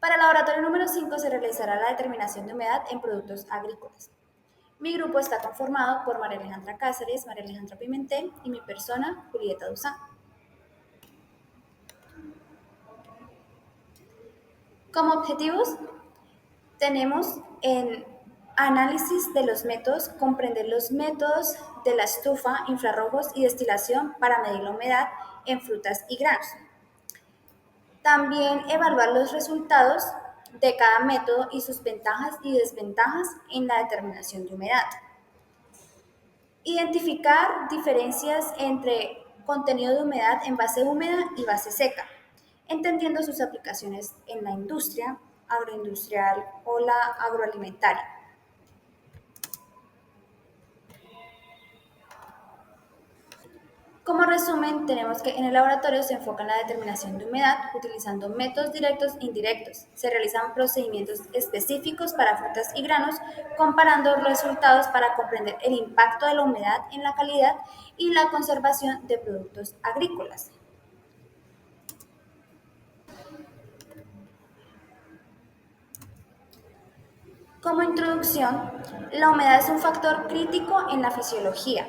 Para el laboratorio número 5 se realizará la determinación de humedad en productos agrícolas. Mi grupo está conformado por María Alejandra Cáceres, María Alejandra Pimentel y mi persona, Julieta Duzán. Como objetivos, tenemos en análisis de los métodos, comprender los métodos de la estufa, infrarrojos y destilación para medir la humedad en frutas y granos. También evaluar los resultados de cada método y sus ventajas y desventajas en la determinación de humedad. Identificar diferencias entre contenido de humedad en base húmeda y base seca, entendiendo sus aplicaciones en la industria, agroindustrial o la agroalimentaria. Como resumen, tenemos que en el laboratorio se enfoca en la determinación de humedad utilizando métodos directos e indirectos. Se realizan procedimientos específicos para frutas y granos, comparando resultados para comprender el impacto de la humedad en la calidad y la conservación de productos agrícolas. Como introducción, la humedad es un factor crítico en la fisiología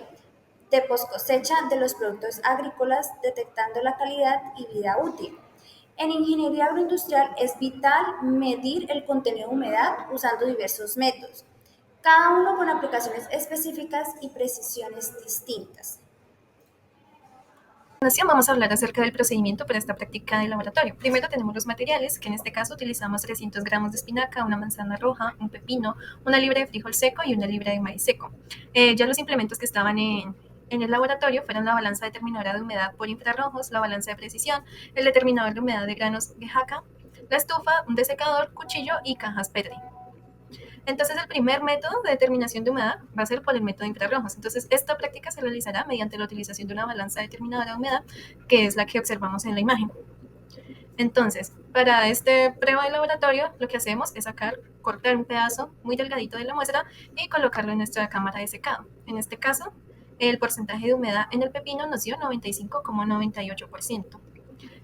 de poscosecha de los productos agrícolas, detectando la calidad y vida útil. En ingeniería agroindustrial es vital medir el contenido de humedad usando diversos métodos, cada uno con aplicaciones específicas y precisiones distintas. A continuación vamos a hablar acerca del procedimiento para esta práctica de laboratorio. Primero tenemos los materiales, que en este caso utilizamos 300 gramos de espinaca, una manzana roja, un pepino, una libra de frijol seco y una libra de maíz seco. Ya los implementos que estaban en el laboratorio fueron la balanza determinadora de humedad por infrarrojos, la balanza de precisión, el determinador de humedad de granos Gehaca, la estufa, un desecador, cuchillo y cajas Petri. Entonces, el primer método de determinación de humedad va a ser por el método de infrarrojos. Entonces, esta práctica se realizará mediante la utilización de una balanza determinadora de humedad, que es la que observamos en la imagen. Entonces, para este prueba de laboratorio, lo que hacemos es cortar un pedazo muy delgadito de la muestra y colocarlo en nuestra cámara de secado. En este caso, el porcentaje de humedad en el pepino nos dio 95,98%.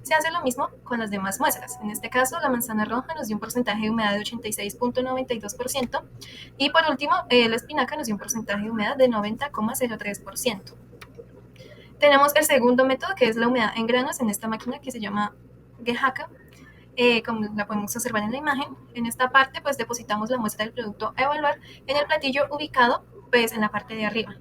Se hace lo mismo con las demás muestras. En este caso, la manzana roja nos dio un porcentaje de humedad de 86,92% y por último, la espinaca nos dio un porcentaje de humedad de 90,03%. Tenemos el segundo método, que es la humedad en granos en esta máquina que se llama Gehaca. Como la podemos observar en la imagen, en esta parte pues depositamos la muestra del producto a evaluar en el platillo ubicado pues en la parte de arriba.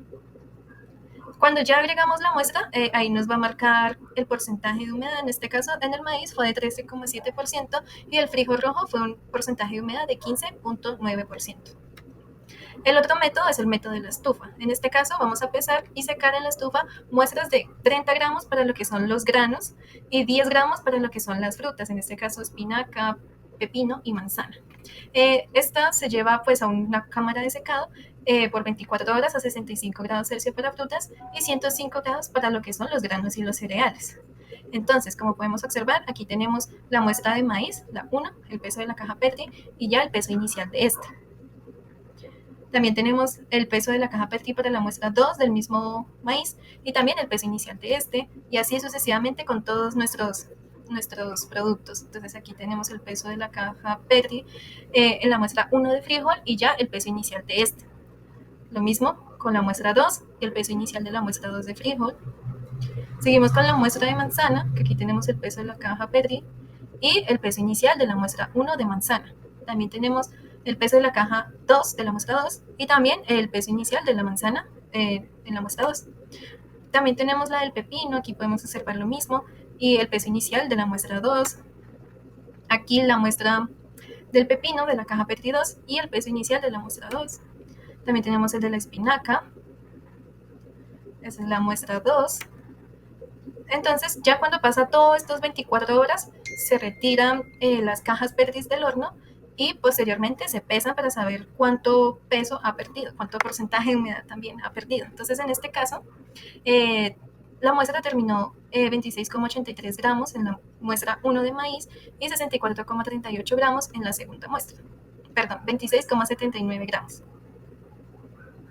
Cuando ya agregamos la muestra, ahí nos va a marcar el porcentaje de humedad. En este caso, en el maíz fue de 13,7% y el frijol rojo fue un porcentaje de humedad de 15,9%. El otro método es el método de la estufa. En este caso, vamos a pesar y secar en la estufa muestras de 30 gramos para lo que son los granos y 10 gramos para lo que son las frutas, en este caso espinaca, pepino y manzana. Esta se lleva pues a una cámara de secado por 24 horas a 65 grados Celsius para frutas y 105 grados para lo que son los granos y los cereales. Entonces, como podemos observar, aquí tenemos la muestra de maíz, la 1, el peso de la caja Petri y ya el peso inicial de esta. También tenemos el peso de la caja Petri para la muestra 2 del mismo maíz y también el peso inicial de este, y así sucesivamente con todos nuestros productos. Entonces aquí tenemos el peso de la caja Petri en la muestra 1 de frijol y ya el peso inicial de este. Lo mismo con la muestra 2 y el peso inicial de la muestra 2 de frijol. Seguimos con la muestra de manzana, que aquí tenemos el peso de la caja Petri y el peso inicial de la muestra 1 de manzana. También tenemos el peso de la caja 2 de la muestra 2 y también el peso inicial de la manzana en la muestra 2. También tenemos la del pepino, aquí podemos observar lo mismo, y el peso inicial de la muestra 2. Aquí la muestra del pepino de la caja Petri 2 y el peso inicial de la muestra 2. También tenemos el de la espinaca, esa es la muestra 2. Entonces, ya cuando pasa todos estos 24 horas, se retiran las cajas Petri del horno y posteriormente se pesan para saber cuánto peso ha perdido, cuánto porcentaje de humedad también ha perdido. Entonces, en este caso, la muestra terminó 26,83 gramos en la muestra 1 de maíz y 64,38 gramos en la segunda muestra. Perdón, 26,79 gramos.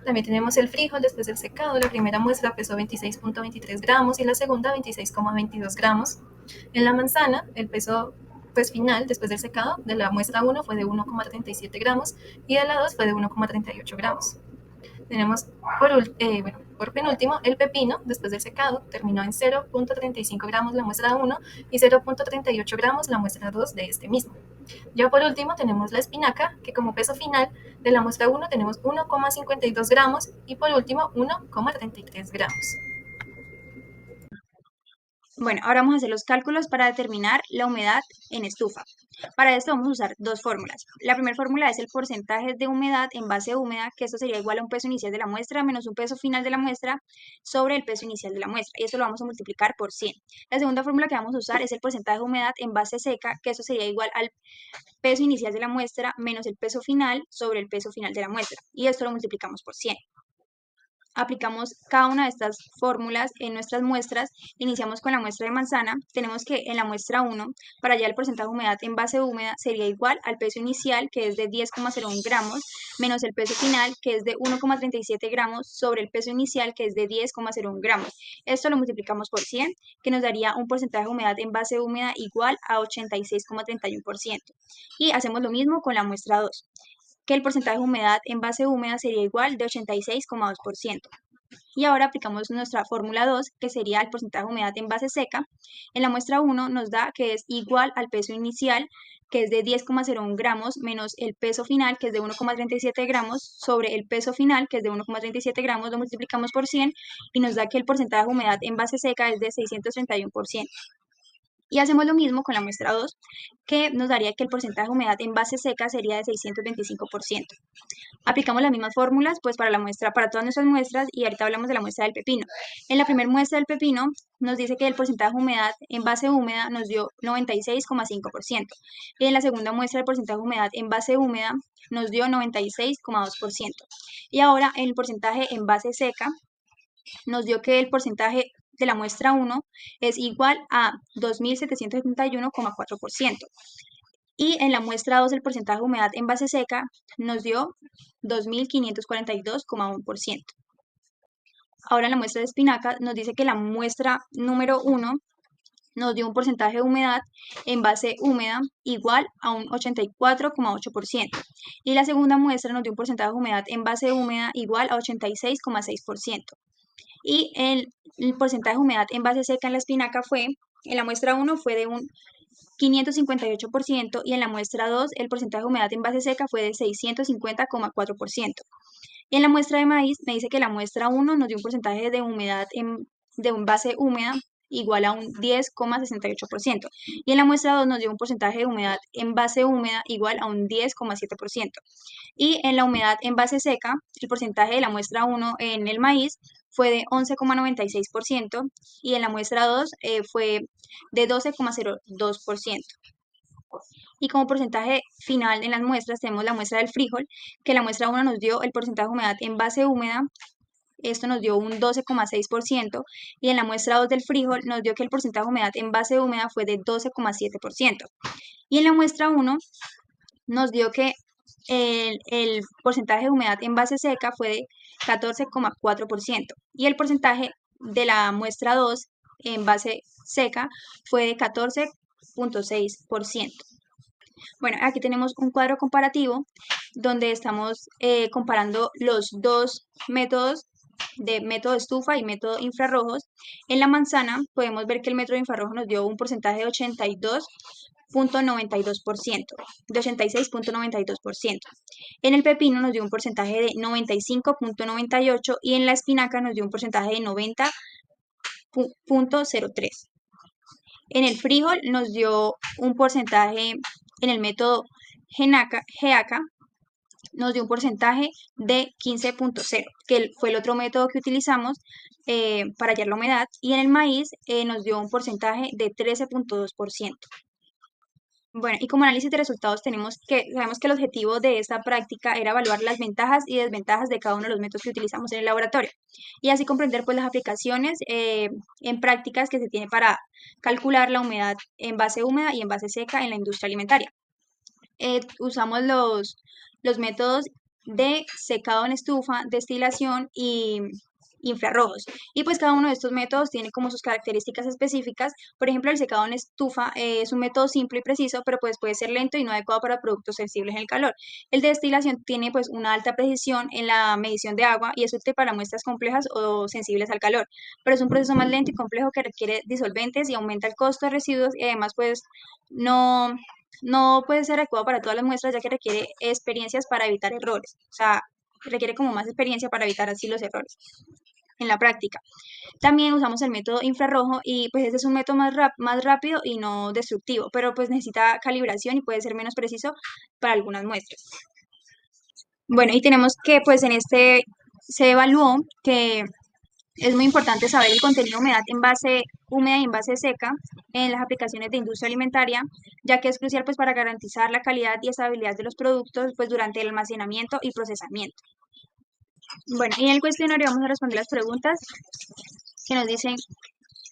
También tenemos el frijol después del secado. La primera muestra pesó 26,23 gramos y la segunda 26,22 gramos. En la manzana, el peso pues final, después del secado, de la muestra 1 fue de 1,37 gramos y de la 2 fue de 1,38 gramos. Tenemos por penúltimo el pepino, después del secado, terminó en 0,35 gramos la muestra 1 y 0,38 gramos la muestra 2 de este mismo. Ya por último tenemos la espinaca, que como peso final de la muestra 1 tenemos 1,52 gramos y por último 1,33 gramos. Bueno, ahora vamos a hacer los cálculos para determinar la humedad en estufa. Para esto vamos a usar dos fórmulas. La primera fórmula es el porcentaje de humedad en base húmeda, que esto sería igual a un peso inicial de la muestra menos un peso final de la muestra sobre el peso inicial de la muestra. Y esto lo vamos a multiplicar por 100. La segunda fórmula que vamos a usar es el porcentaje de humedad en base seca, que eso sería igual al peso inicial de la muestra menos el peso final sobre el peso final de la muestra. Y esto lo multiplicamos por 100. Aplicamos cada una de estas fórmulas en nuestras muestras. Iniciamos con la muestra de manzana. Tenemos que en la muestra 1, para hallar el porcentaje de humedad en base húmeda, sería igual al peso inicial, que es de 10,01 gramos, menos el peso final, que es de 1,37 gramos, sobre el peso inicial, que es de 10,01 gramos. Esto lo multiplicamos por 100, que nos daría un porcentaje de humedad en base húmeda igual a 86,31%. Y hacemos lo mismo con la muestra 2, que el porcentaje de humedad en base húmeda sería igual de 86,2%. Y ahora aplicamos nuestra fórmula 2, que sería el porcentaje de humedad en base seca. En la muestra 1 nos da que es igual al peso inicial, que es de 10,01 gramos, menos el peso final, que es de 1,37 gramos, sobre el peso final, que es de 1,37 gramos, lo multiplicamos por 100 y nos da que el porcentaje de humedad en base seca es de 631%. Y hacemos lo mismo con la muestra 2, que nos daría que el porcentaje de humedad en base seca sería de 625%. Aplicamos las mismas fórmulas pues para la muestra, para todas nuestras muestras, y ahorita hablamos de la muestra del pepino. En la primera muestra del pepino nos dice que el porcentaje de humedad en base húmeda nos dio 96,5%. Y en la segunda muestra el porcentaje de humedad en base húmeda nos dio 96,2%. Y ahora en el porcentaje en base seca nos dio que el porcentaje de la muestra 1 es igual a 2.771,4%. Y en la muestra 2 el porcentaje de humedad en base seca nos dio 2.542,1%. Ahora en la muestra de espinaca nos dice que la muestra número 1 nos dio un porcentaje de humedad en base húmeda igual a un 84,8%. Y la segunda muestra nos dio un porcentaje de humedad en base húmeda igual a 86,6%. Y el porcentaje de humedad en base seca en la espinaca en la muestra 1 fue de un 558% y en la muestra 2 el porcentaje de humedad en base seca fue de 650,4%. Y en la muestra de maíz me dice que la muestra 1 nos dio un porcentaje de humedad de un base húmeda igual a un 10,68%. Y en la muestra 2 nos dio un porcentaje de humedad en base húmeda igual a un 10,7%. Y en la humedad en base seca, el porcentaje de la muestra 1 en el maíz fue de 11,96% y en la muestra 2 fue de 12,02%. Y como porcentaje final en las muestras tenemos la muestra del frijol, que la muestra 1 nos dio el porcentaje de humedad en base húmeda, esto nos dio un 12,6%, y en la muestra 2 del frijol nos dio que el porcentaje de humedad en base húmeda fue de 12,7%. Y en la muestra 1 nos dio que el porcentaje de humedad en base seca fue de 14,4% y el porcentaje de la muestra 2 en base seca fue de 14,6%. Bueno, aquí tenemos un cuadro comparativo donde estamos comparando los dos métodos de método estufa y método infrarrojos. En la manzana podemos ver que el método infrarrojo nos dio un porcentaje de 82,92%, de 86,92%. En el pepino nos dio un porcentaje de 95,98% y en la espinaca nos dio un porcentaje de 90,03%. En el frijol nos dio un porcentaje, en el método GEACA, nos dio un porcentaje de 15,0, que fue el otro método que utilizamos para hallar la humedad, y en el maíz nos dio un porcentaje de 13,2%. Bueno, y como análisis de resultados sabemos que el objetivo de esta práctica era evaluar las ventajas y desventajas de cada uno de los métodos que utilizamos en el laboratorio y así comprender pues las aplicaciones en prácticas que se tiene para calcular la humedad en base húmeda y en base seca en la industria alimentaria. Usamos los métodos de secado en estufa, destilación y infrarrojos. Y pues cada uno de estos métodos tiene como sus características específicas. Por ejemplo, el secado en estufa es un método simple y preciso, pero pues puede ser lento y no adecuado para productos sensibles al calor. El de destilación tiene pues una alta precisión en la medición de agua y es útil para muestras complejas o sensibles al calor, pero es un proceso más lento y complejo que requiere disolventes y aumenta el costo de residuos y además pues no, no puede ser adecuado para todas las muestras ya que requiere experiencias para evitar errores. O sea, requiere como más experiencia para evitar así los errores en la práctica. También usamos el método infrarrojo y pues este es un método más rápido y no destructivo, pero pues necesita calibración y puede ser menos preciso para algunas muestras. Bueno, y tenemos que pues en este se evaluó que es muy importante saber el contenido de humedad en base húmeda y en base seca en las aplicaciones de industria alimentaria, ya que es crucial pues para garantizar la calidad y estabilidad de los productos pues durante el almacenamiento y procesamiento. Bueno, y en el cuestionario vamos a responder las preguntas que nos dicen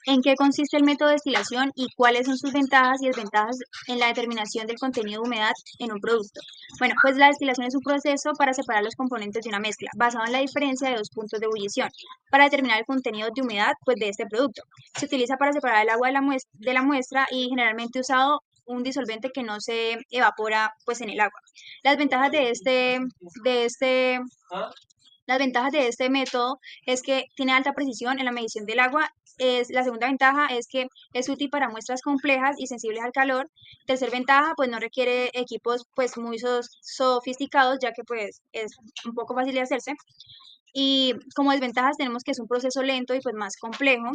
en qué consiste el método de destilación y cuáles son sus ventajas y desventajas en la determinación del contenido de humedad en un producto. Bueno, pues la destilación es un proceso para separar los componentes de una mezcla, basado en la diferencia de dos puntos de ebullición, para determinar el contenido de humedad pues, de este producto. Se utiliza para separar el agua de la muestra y generalmente usado un disolvente que no se evapora pues en el agua. Las ventajas de este las ventajas de este método es que tiene alta precisión en la medición del agua. La segunda ventaja es que es útil para muestras complejas y sensibles al calor. Tercer ventaja, pues no requiere equipos pues muy sofisticados, ya que pues es un poco fácil de hacerse. Y como desventajas tenemos que es un proceso lento y pues más complejo.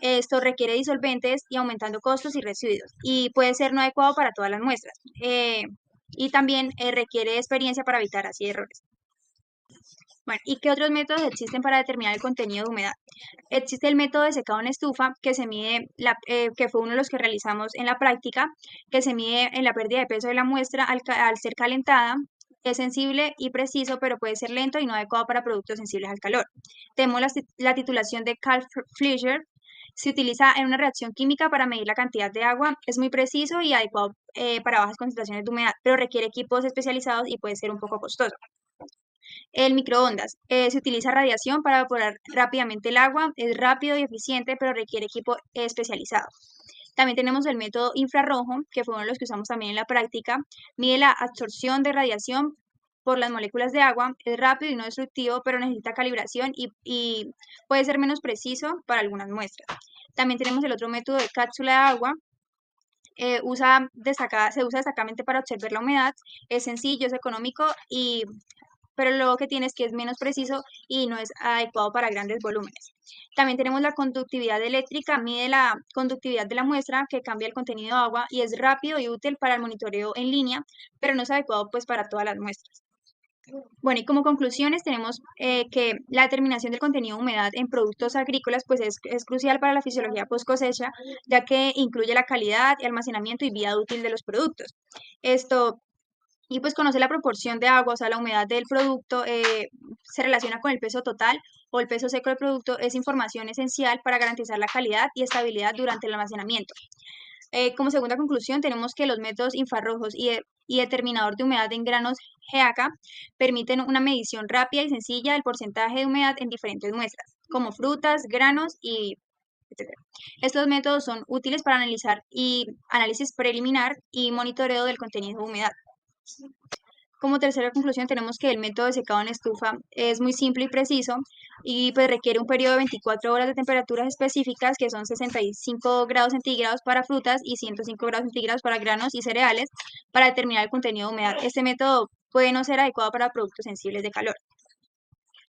Esto requiere disolventes y aumentando costos y residuos. Y puede ser no adecuado para todas las muestras. Y también requiere experiencia para evitar así errores. Bueno, ¿y qué otros métodos existen para determinar el contenido de humedad? Existe el método de secado en estufa, que se mide, que fue uno de los que realizamos en la práctica, que se mide en la pérdida de peso de la muestra al ser calentada. Es sensible y preciso, pero puede ser lento y no adecuado para productos sensibles al calor. Tenemos la titulación de Carl Fischer. Se utiliza en una reacción química para medir la cantidad de agua. Es muy preciso y adecuado para bajas concentraciones de humedad, pero requiere equipos especializados y puede ser un poco costoso. El microondas. Se utiliza radiación para evaporar rápidamente el agua. Es rápido y eficiente, pero requiere equipo especializado. También tenemos el método infrarrojo, que fue uno de los que usamos también en la práctica. Mide la absorción de radiación por las moléculas de agua. Es rápido y no destructivo, pero necesita calibración y puede ser menos preciso para algunas muestras. También tenemos el otro método de cápsula de agua. Se usa destacadamente para observar la humedad. Es sencillo, es económico pero lo que tiene es que es menos preciso y no es adecuado para grandes volúmenes. También tenemos la conductividad eléctrica, mide la conductividad de la muestra que cambia el contenido de agua y es rápido y útil para el monitoreo en línea, pero no es adecuado pues para todas las muestras. Bueno, y como conclusiones tenemos que la determinación del contenido de humedad en productos agrícolas pues es crucial para la fisiología post cosecha, ya que incluye la calidad, el almacenamiento y vida útil de los productos. Y pues conocer la proporción de agua, o sea, la humedad del producto, se relaciona con el peso total o el peso seco del producto, es información esencial para garantizar la calidad y estabilidad durante el almacenamiento. Como segunda conclusión, tenemos que los métodos infrarrojos y determinador de humedad en granos GEACA permiten una medición rápida y sencilla del porcentaje de humedad en diferentes muestras, como frutas, granos y etc. Estos métodos son útiles para analizar y análisis preliminar y monitoreo del contenido de humedad. Como tercera conclusión tenemos que el método de secado en estufa es muy simple y preciso y pues requiere un periodo de 24 horas de temperaturas específicas que son 65 grados centígrados para frutas y 105 grados centígrados para granos y cereales para determinar el contenido de humedad. Este método puede no ser adecuado para productos sensibles de calor.